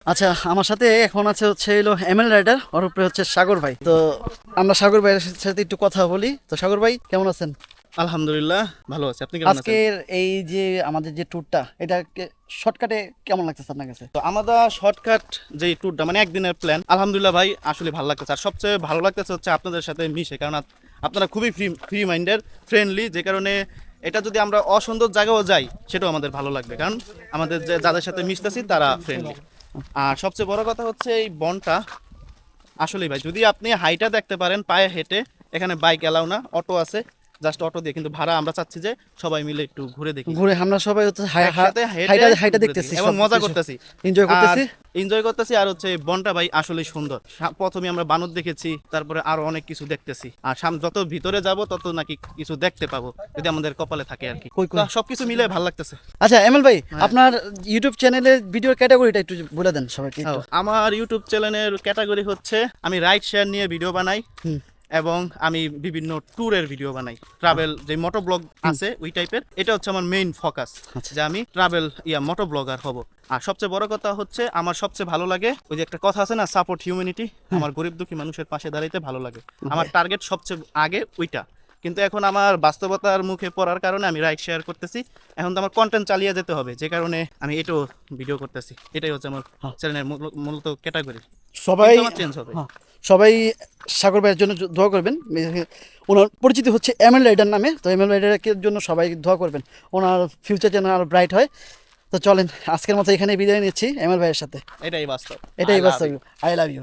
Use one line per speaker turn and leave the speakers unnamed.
আচ্ছা, আমার সাথে এখন আছে হচ্ছে হলো এমএল রাইডার, ওর উপরে হচ্ছে সাগর ভাই। তো আমরা সাগর ভাইয়ের সাথে একটু কথা বলি। তো সাগর ভাই কেমন আছেন?
আলহামদুলিল্লাহ, ভালো আছি। আপনি কেমন আছেন?
আজকের এই যে আমাদের যে ট্যুরটা, এটা শর্টকাটে কেমন লাগতেছে আপনার কাছে?
তো আমাদের শর্টকাট যে ট্যুরটা মানে একদিনের প্ল্যান, আলহামদুলিল্লাহ ভাই আসলে ভালো লাগতেছে। আর সবচেয়ে ভালো লাগতেছে হচ্ছে আপনাদের সাথে মিশে, কারণ আপনারা খুবই ফ্রি মাইন্ডের, ফ্রেন্ডলি, যে কারণে এটা যদি আমরা অসুন্দর জায়গাও যাই সেটাও আমাদের ভালো লাগবে, কারণ আমাদের যে যাদের সাথে মিশতেছি তারা ফ্রেন্ডলি। আর সবচেয়ে বড় কথা হচ্ছে এই বনটা আসলেই ভাই, যদি আপনি হাইটা দেখতে পারেন পায়ে হেঁটে, এখানে বাইক এলাও না, অটো আছে, জাস্ট অটো দিয়ে, কিন্তু ভাড়া আমরা চাচ্ছি যে সবাই মিলে একটু ঘুরে দেখি,
ঘুরে আমরা সবাই হচ্ছে
একসাথে
হাইটা
হেঁটে
হাইটা
ঘুরে
দেখতেছি
দেখি এবং মজা করতেছি,
এনজয়
আর
করতেছি।
এনজয় করতেছি। আর হচ্ছে বনটা ভাই আসলেই সুন্দর। প্রথমে আমরা বানর দেখেছি, তারপরে আরো অনেক কিছু দেখতেছি, আর যত ভিতরে যাব তত নাকি কিছু দেখতে পাবো, যদি আমাদের কপালে থাকে আর কি।
কই কই?
তো সবকিছু মিলে ভালো লাগতেছে।
আচ্ছা এমএল ভাই,
হ্যাঁ।
আপনার ইউটিউব চ্যানেলের ভিডিওর ক্যাটাগরিটা একটু বলে দেন সবাইকে একটু।
আমার ইউটিউব চ্যানেলের ক্যাটাগরি হচ্ছে আমি রাইড শেয়ার নিয়ে ভিডিও বানাই, এবং আমি বিভিন্ন ট্যুরের ভিডিও বানাই, ট্রাভেল যে মোটো ব্লগ আছে ওই টাইপের। এটা হচ্ছে আমার মেইন ফোকাস,
আচ্ছা।
যে আমি ট্রাভেল মোটো ব্লগার হব। আর সবচেয়ে বড় কথা হচ্ছে আমার সবচেয়ে ভালো লাগে ওই যে একটা কথা আছে না, সাপোর্ট হিউম্যানিটি। আমার গরিব দুঃখী মানুষের পাশে দাঁড়াইতে ভালো লাগে, আমার টার্গেট সবচেয়ে আগে ওইটা। কিন্তু এখন আমার বাস্তবতার মুখে পড়ার কারণে আমি রাইড শেয়ার করতেছি, এখন তো আমার কন্টেন্ট চালিয়ে যেতে হবে, যে কারণে আমি এটাও ভিডিও করতেছি। এটাই হচ্ছে আমার চ্যানেলের মূলত ক্যাটাগরি।
সবাই
চেঞ্জ হবে।
হ্যাঁ, সবাই সাগর ভাইয়ের জন্য দোয়া করবেন। ওনার পরিচিতি হচ্ছে এমএল রাইডার নামে। তো এমএল রাইডারের জন্য সবাই দোয়া করবেন, ওনার ফিউচার যেন আরো ব্রাইট হয়। তো চলেন আজকের মতো এখানে বিদায় নিচ্ছি এমএল ভাইয়ের সাথে।
এটাই বাস্তব।
এটাই
I love
বাস্তব।
you.
I love you.